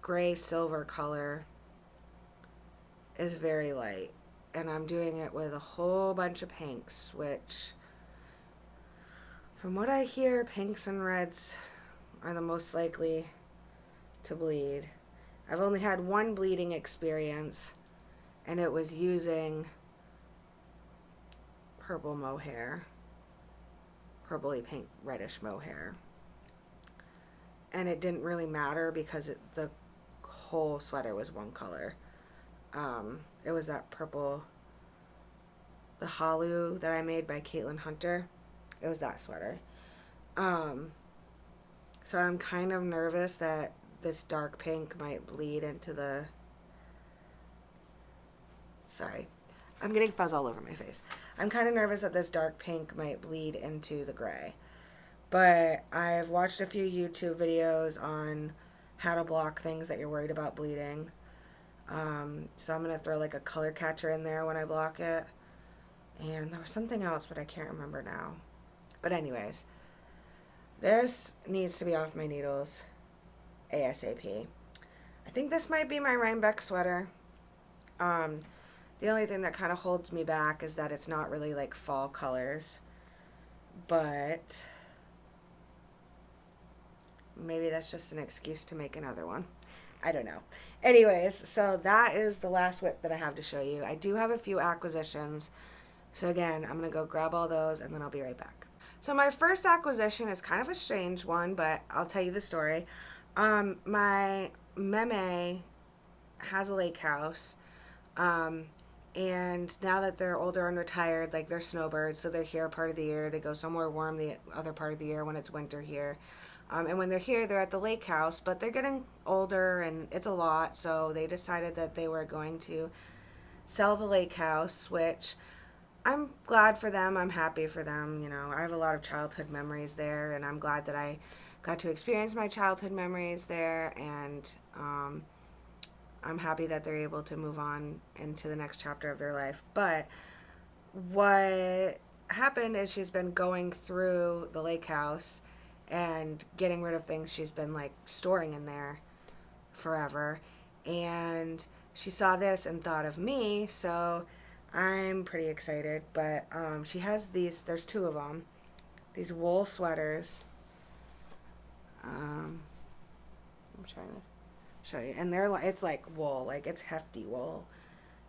S1: gray silver color is very light. And I'm doing it with a whole bunch of pinks, which, from what I hear, pinks and reds are the most likely to bleed. I've only had one bleeding experience, and it was using purple mohair, purpley pink reddish mohair. And it didn't really matter because the whole sweater was one color. It was that purple, the Halu that I made by Caitlin Hunter. It was that sweater. So I'm kind of nervous that this dark pink might bleed into the... Sorry. I'm getting fuzz all over my face. I'm kind of nervous that this dark pink might bleed into the gray. But I've watched a few YouTube videos on how to block things that you're worried about bleeding. So I'm going to throw like a color catcher in there when I block it. And there was something else, but I can't remember now. But anyways, this needs to be off my needles ASAP. I think this might be my Rhinebeck sweater. The only thing that kind of holds me back is that it's not really like fall colors. But maybe that's just an excuse to make another one. I don't know. Anyways, so that is the last whip that I have to show you. I do have a few acquisitions. So again, I'm going to go grab all those and then I'll be right back. So my first acquisition is kind of a strange one, but I'll tell you the story. My meme has a lake house. And now that they're older and retired, like, they're snowbirds, so they're here part of the year to go somewhere warm the other part of the year when it's winter here. And when they're here, they're at the lake house, but they're getting older and it's a lot. So they decided that they were going to sell the lake house, which I'm glad for them. I'm happy for them. You know, I have a lot of childhood memories there, and I'm glad that I got to experience my childhood memories there. And I'm happy that they're able to move on into the next chapter of their life. But what happened is she's been going through the lake house and getting rid of things she's been like storing in there forever. And she saw this and thought of me, so I'm pretty excited. But she has these, there's two of them, these wool sweaters. I'm trying to show you. And they're like, it's like wool, like it's hefty wool.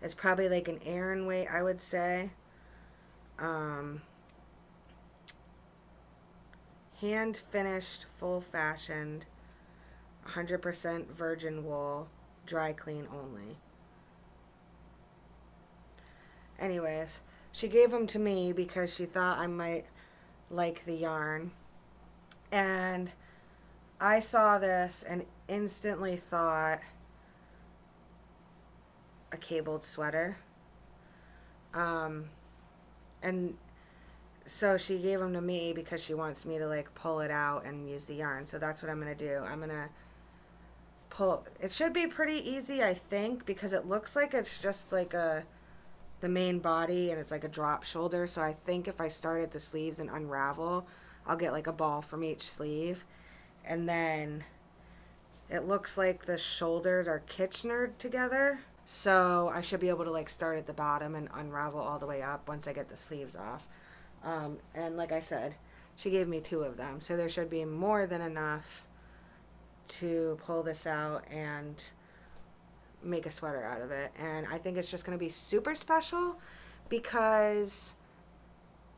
S1: It's probably like an Aran weight, I would say. Hand finished, full fashioned, 100% virgin wool, dry clean only. Anyways, she gave them to me because she thought I might like the yarn. And I saw this and instantly thought a cabled sweater. And so she gave them to me because she wants me to like pull it out and use the yarn. So that's what I'm going to do. I'm going to pull. It should be pretty easy, I think, because it looks like it's just like the main body and it's like a drop shoulder. So I think if I start at the sleeves and unravel, I'll get like a ball from each sleeve. And then it looks like the shoulders are Kitchenered together. So I should be able to like start at the bottom and unravel all the way up once I get the sleeves off. And like I said, she gave me two of them. So there should be more than enough to pull this out and make a sweater out of it. And I think it's just going to be super special because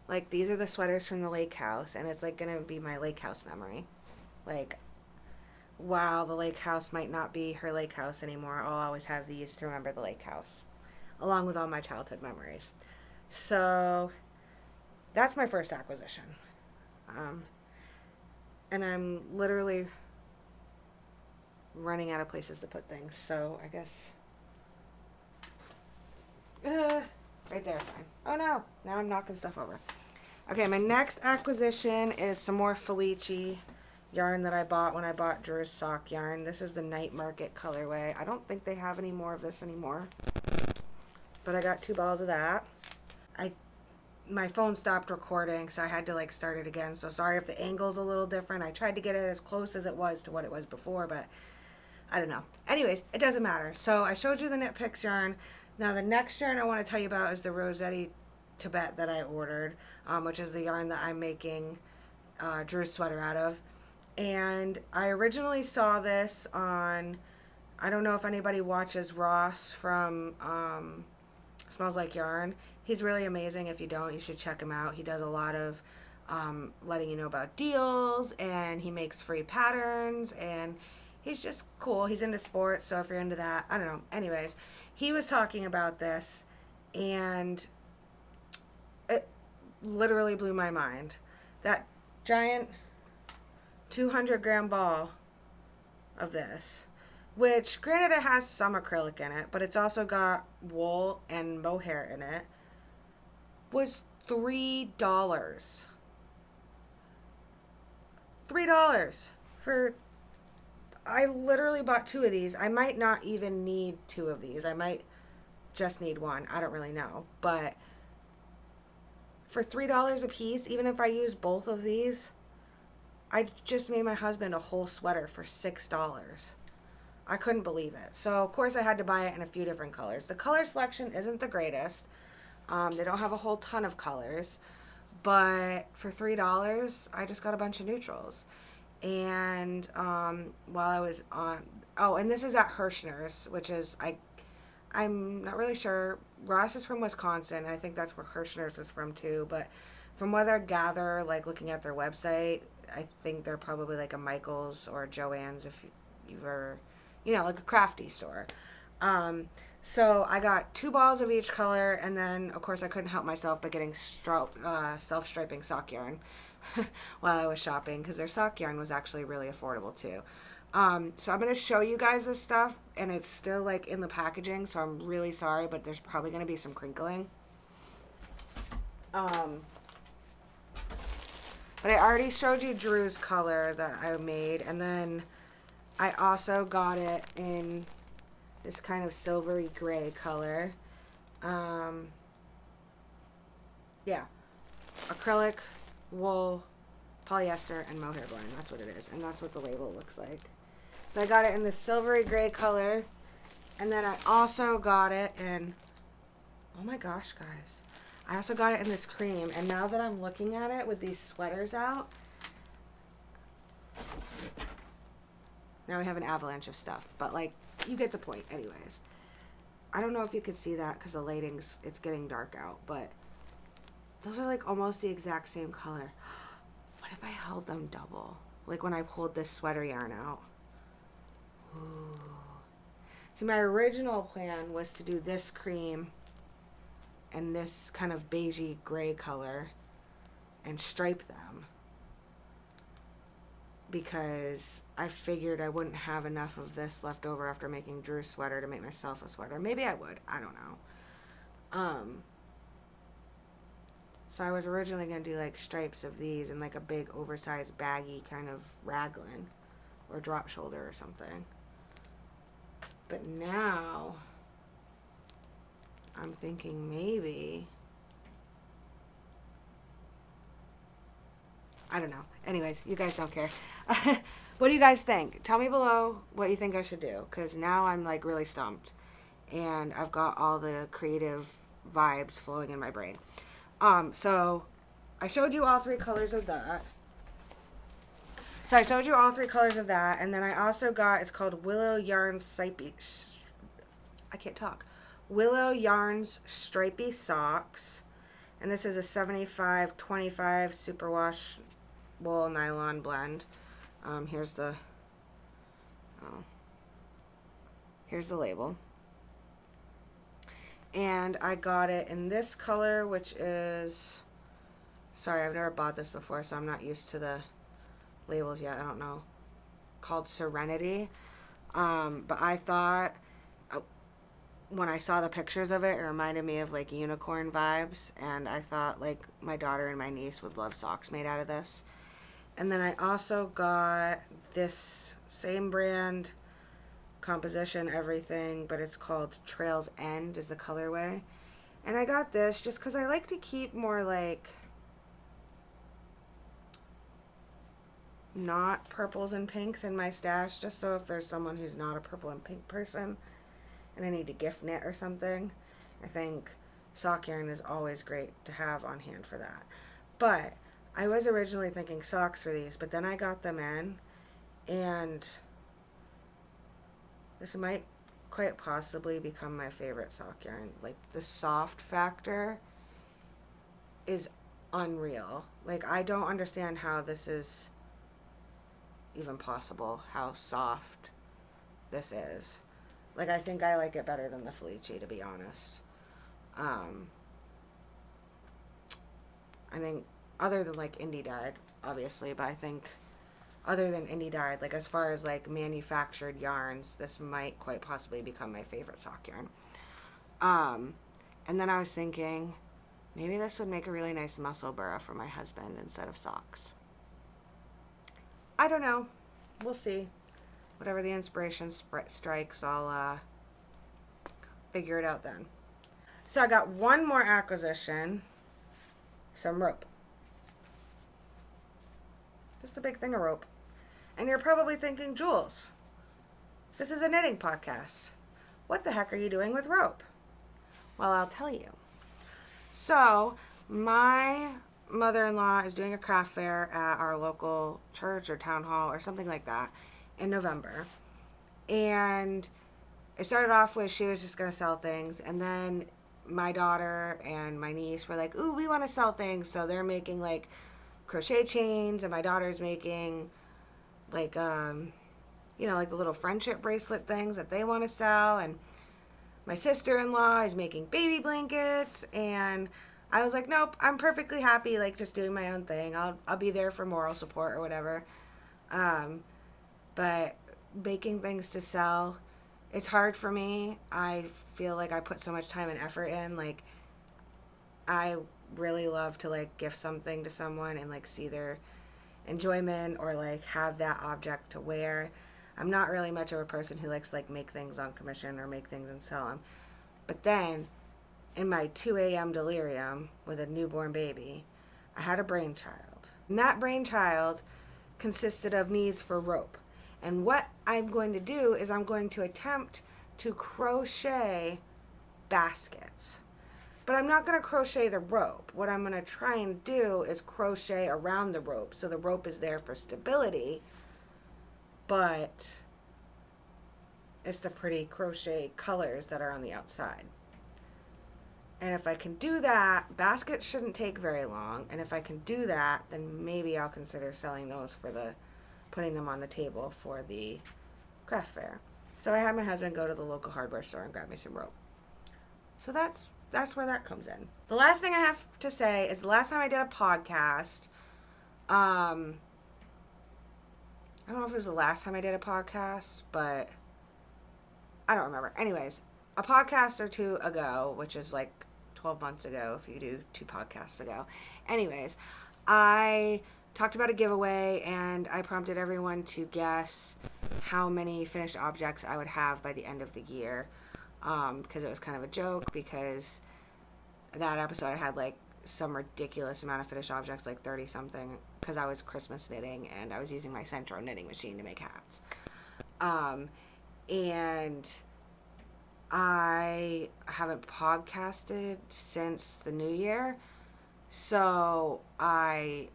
S1: like these are the sweaters from the lake house and it's like going to be my lake house memory. Like, while the lake house might not be her lake house anymore, I'll always have these to remember the lake house, along with all my childhood memories. So that's my first acquisition. And I'm literally running out of places to put things, so I guess right there is fine. Oh no, now I'm knocking stuff over. Okay, my next acquisition is some more Felici yarn that I bought when I bought Drew's sock yarn. This is the Night Market colorway. I don't think they have any more of this anymore, but I got 2 balls of that. My phone stopped recording, so I had to like start it again. So sorry if the angle's a little different. I tried to get it as close as it was to what it was before, but I don't know. Anyways, it doesn't matter. So I showed you the Knit Picks yarn. Now the next yarn I want to tell you about is the Rossetti Tibet that I ordered, which is the yarn that I'm making Drew's sweater out of. And I originally saw this on, I don't know if anybody watches Ross from Smells Like Yarn. He's really amazing. If you don't, you should check him out. He does a lot of letting you know about deals, and he makes free patterns, and he's just cool. He's into sports, so if you're into that, I don't know. Anyways, he was talking about this, and it literally blew my mind. That giant 200-gram ball of this, which granted it has some acrylic in it, but it's also got wool and mohair in it, was $3. $3 for, I literally bought 2 of these. I might not even need 2 of these. I might just need 1. I don't really know. But for $3 a piece, even if I use both of these, I just made my husband a whole sweater for $6. I couldn't believe it. So, of course, I had to buy it in a few different colors. The color selection isn't the greatest. They don't have a whole ton of colors. But for $3, I just got a bunch of neutrals. And while I was on... Oh, and this is at Hirschner's, which is... I'm not really sure. Ross is from Wisconsin, and I think that's where Hirschner's is from, too. But from what I gather, like, looking at their website, I think they're probably like a Michael's or a Joann's if you've ever... You know, like a crafty store. So I got 2 balls of each color, and then, of course, I couldn't help myself by getting self-striping sock yarn, while I was shopping because their sock yarn was actually really affordable too. So I'm going to show you guys this stuff, and it's still like in the packaging, so I'm really sorry, but there's probably going to be some crinkling. But I already showed you Drew's color that I made, and then I also got it in this kind of silvery gray color. Yeah, acrylic, wool, polyester, and mohair blend. That's what it is, and that's what the label looks like. So I got it in the silvery gray color, and then I also got it in, oh my gosh, guys. I also got it in this cream, and now that I'm looking at it with these sweaters out, now we have an avalanche of stuff, but like, you get the point anyways. I don't know if you could see that because the lighting's, it's getting dark out, but those are like almost the exact same color. What if I held them double? Like when I pulled this sweater yarn out. Ooh. See, my original plan was to do this cream and this kind of beigey gray color and stripe them, because I figured I wouldn't have enough of this left over after making Drew's sweater to make myself a sweater. Maybe I would. I don't know. So I was originally going to do like stripes of these and like a big oversized baggy kind of raglan or drop shoulder or something. But now I'm thinking maybe, I don't know. Anyways, you guys don't care. What do you guys think? Tell me below what you think I should do, because now I'm like really stumped and I've got all the creative vibes flowing in my brain. So I showed you all three colors of that. And then I also got, it's called Willow Yarns Willow Yarns Stripey Socks. And this is a 75-25 superwash wool nylon blend. Here's the label. And I got it in this color, which is, sorry, I've never bought this before, so I'm not used to the labels yet. I don't know. Called Serenity. But I thought, when I saw the pictures of it, it reminded me of like unicorn vibes, and I thought like my daughter and my niece would love socks made out of this. And then I also got this same brand, composition, everything, but it's called Trail's End is the colorway. And I got this just because I like to keep more like not purples and pinks in my stash, just so if there's someone who's not a purple and pink person and I need to gift knit or something, I think sock yarn is always great to have on hand for that. But I was originally thinking socks for these, but then I got them in, and this might quite possibly become my favorite sock yarn. Like, the soft factor is unreal. Like, I don't understand how this is even possible, how soft this is. Like, I think I like it better than the Felice, to be honest. I think, other than like indie dyed, obviously, but I think other than indie dyed, like as far as like manufactured yarns, this might quite possibly become my favorite sock yarn. And then I was thinking maybe this would make a really nice muscle burra for my husband instead of socks. I don't know. We'll see. Whatever the inspiration strikes, I'll figure it out then. So I got one more acquisition. Some rope. Just a big thing of rope. And you're probably thinking, Jules, this is a knitting podcast. What the heck are you doing with rope? Well, I'll tell you. So, my mother-in-law is doing a craft fair at our local church or town hall or something like that in November. And it started off with she was just going to sell things. And then my daughter and my niece were like, ooh, we want to sell things. So they're making like crochet chains, and my daughter's making like like the little friendship bracelet things that they want to sell, and my sister-in-law is making baby blankets, and I was like, nope, I'm perfectly happy, like, just doing my own thing. I'll be there for moral support or whatever. But making things to sell, it's hard for me. I feel like I put so much time and effort in. Like, I really love to, like, gift something to someone and, like, see their enjoyment or, like, have that object to wear. I'm not really much of a person who likes to, like, make things on commission or make things and sell them. But then, in my 2 a.m. delirium with a newborn baby, I had a brainchild. And that brainchild consisted of needs for rope. And what I'm going to do is I'm going to attempt to crochet baskets. But I'm not going to crochet the rope. What I'm going to try and do is crochet around the rope. So the rope is there for stability, but it's the pretty crochet colors that are on the outside. And if I can do that, baskets shouldn't take very long. And if I can do that, then maybe I'll consider selling those putting them on the table for the craft fair. So I had my husband go to the local hardware store and grab me some rope. So that's where that comes in. The last thing I have to say is the last time I did a podcast, I don't know if it was the last time I did a podcast, but I don't remember. Anyways, a podcast or two ago, which is like 12 months ago if you do 2 podcasts ago. Anyways, I talked about a giveaway and I prompted everyone to guess how many finished objects I would have by the end of the year, because it was kind of a joke, because that episode I had like some ridiculous amount of finished objects, like 30 something, because I was Christmas knitting and I was using my Centro knitting machine to make hats. And I haven't podcasted since the new year, so I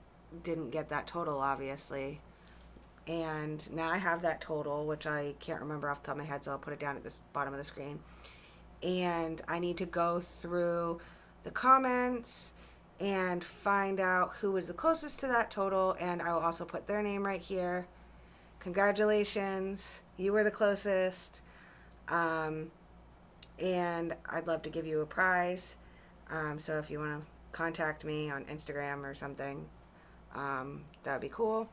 S1: didn't get that total, obviously. And now I have that total, which I can't remember off the top of my head, so I'll put it down at the bottom of the screen. And I need to go through the comments and find out who was the closest to that total, and I will also put their name right here. Congratulations, you were the closest. And I'd love to give you a prize. So if you want to contact me on Instagram or something, that would be cool.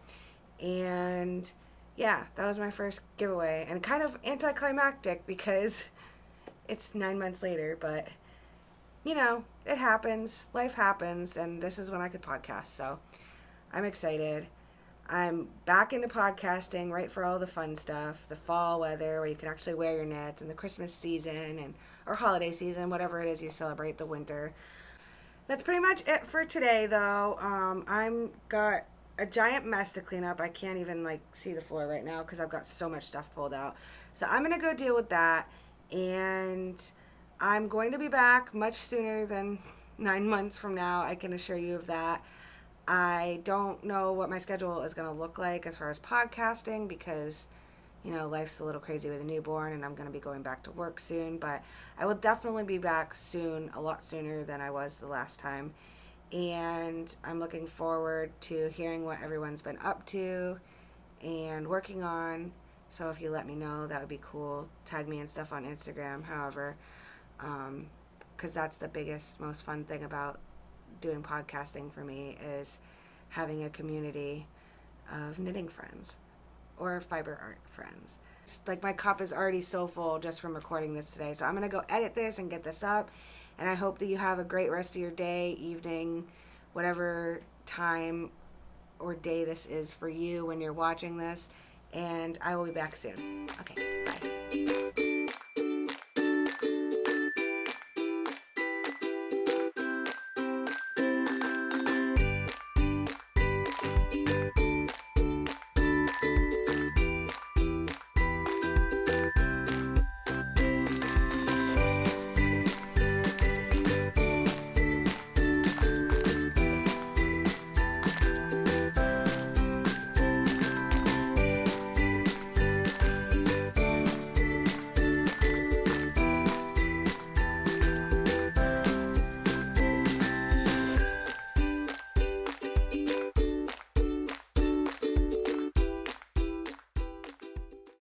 S1: And yeah, that was my first giveaway, and kind of anticlimactic because it's 9 months later, but you know, it happens, life happens, and this is when I could podcast, so I'm excited. I'm back into podcasting, right, for all the fun stuff, the fall weather where you can actually wear your knits, and the Christmas season and or holiday season, whatever it is you celebrate, the winter. That's pretty much it for today, though. I'm got a giant mess to clean up. I can't even like see the floor right now because I've got so much stuff pulled out. So I'm gonna go deal with that, and I'm going to be back much sooner than 9 months from now. I can assure you of that. I don't know what my schedule is going to look like as far as podcasting because, you know, life's a little crazy with a newborn and I'm going to be going back to work soon. But I will definitely be back soon, a lot sooner than I was the last time. And I'm looking forward to hearing what everyone's been up to and working on. So if you let me know, that would be cool. Tag me and stuff on Instagram, however, because that's the biggest, most fun thing about doing podcasting for me is having a community of knitting friends or fiber art friends. It's like my cup is already so full just from recording this today. So I'm going to go edit this and get this up. And I hope that you have a great rest of your day, evening, whatever time or day this is for you when you're watching this. And I will be back soon. Okay, bye.